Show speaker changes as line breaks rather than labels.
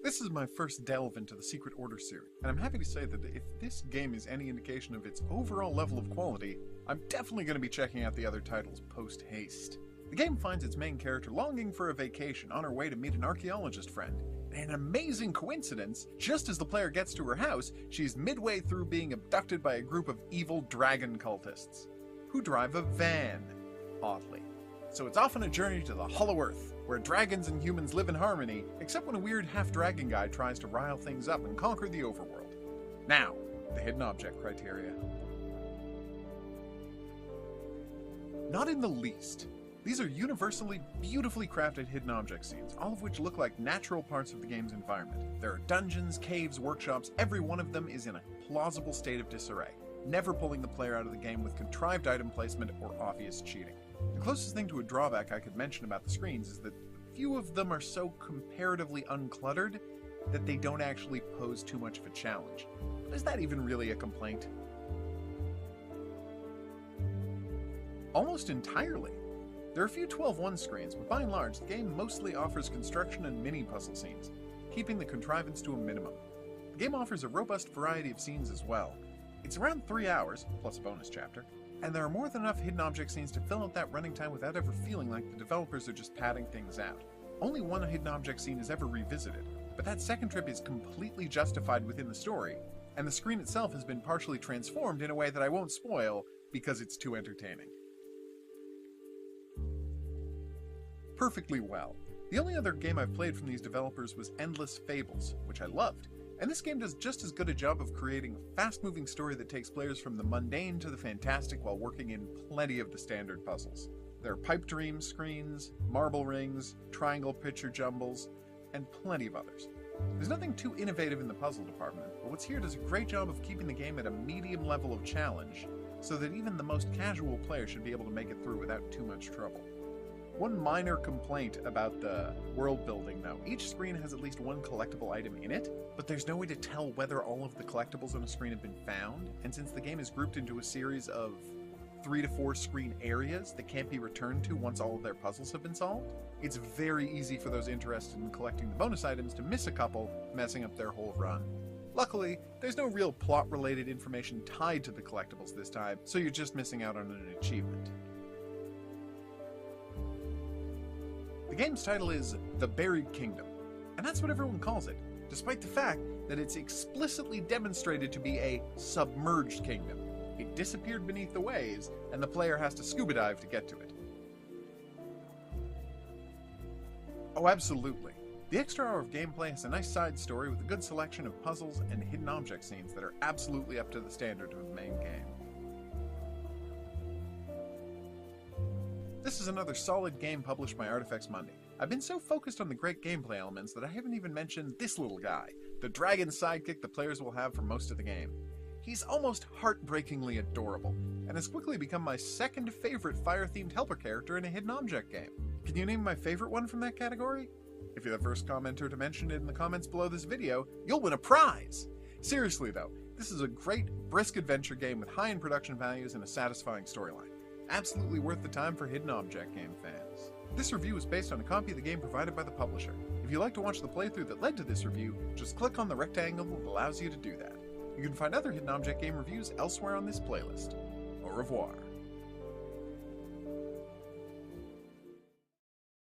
This is my first delve into the Secret Order series, and I'm happy to say that if this game is any indication of its overall level of quality, I'm definitely going to be checking out the other titles post-haste. The game finds its main character longing for a vacation on her way to meet an archaeologist friend. And an amazing coincidence, just as the player gets to her house, she's midway through being abducted by a group of evil dragon cultists, who drive a van, oddly. So it's off on a journey to the Hollow Earth, where dragons and humans live in harmony, except when a weird half-dragon guy tries to rile things up and conquer the overworld. Now, the hidden object criteria. Not in the least. These are universally, beautifully crafted hidden object scenes, all of which look like natural parts of the game's environment. There are dungeons, caves, workshops, every one of them is in a plausible state of disarray, never pulling the player out of the game with contrived item placement or obvious cheating. The closest thing to a drawback I could mention about the screens is that a few of them are so comparatively uncluttered that they don't actually pose too much of a challenge. But is that even really a complaint? Almost entirely. There are a few 12:1 screens, but by and large, the game mostly offers construction and mini-puzzle scenes, keeping the contrivance to a minimum. The game offers a robust variety of scenes as well. It's around 3 hours, plus a bonus chapter, and there are more than enough hidden object scenes to fill out that running time without ever feeling like the developers are just padding things out. Only one hidden object scene is ever revisited, but that second trip is completely justified within the story, and the screen itself has been partially transformed in a way that I won't spoil because it's too entertaining. Perfectly well. The only other game I've played from these developers was Endless Fables, which I loved, and this game does just as good a job of creating a fast-moving story that takes players from the mundane to the fantastic while working in plenty of the standard puzzles. There are pipe dream screens, marble rings, triangle picture jumbles, and plenty of others. There's nothing too innovative in the puzzle department, but what's here does a great job of keeping the game at a medium level of challenge, so that even the most casual player should be able to make it through without too much trouble. One minor complaint about the world building though, each screen has at least one collectible item in it, but there's no way to tell whether all of the collectibles on a screen have been found, and since the game is grouped into a series of 3 to 4 screen areas that can't be returned to once all of their puzzles have been solved, it's very easy for those interested in collecting the bonus items to miss a couple, messing up their whole run. Luckily, there's no real plot-related information tied to the collectibles this time, so you're just missing out on an achievement. The game's title is The Buried Kingdom, and that's what everyone calls it, despite the fact that it's explicitly demonstrated to be a submerged kingdom. It disappeared beneath the waves, and the player has to scuba dive to get to it. Oh, absolutely. The extra hour of gameplay has a nice side story with a good selection of puzzles and hidden object scenes that are absolutely up to the standard of the main game. This is another solid game published by Artifacts Mundi. I've been so focused on the great gameplay elements that I haven't even mentioned this little guy, the dragon sidekick the players will have for most of the game. He's almost heartbreakingly adorable, and has quickly become my second favorite fire-themed helper character in a hidden object game. Can you name my favorite one from that category? If you're the first commenter to mention it in the comments below this video, you'll win a prize! Seriously though, this is a great, brisk adventure game with high-end production values and a satisfying storyline. Absolutely worth the time for hidden object game fans. This review is based on a copy of the game provided by the publisher. If you'd like to watch the playthrough that led to this review, just click on the rectangle that allows you to do that. You can find other hidden object game reviews elsewhere on this playlist. Au revoir.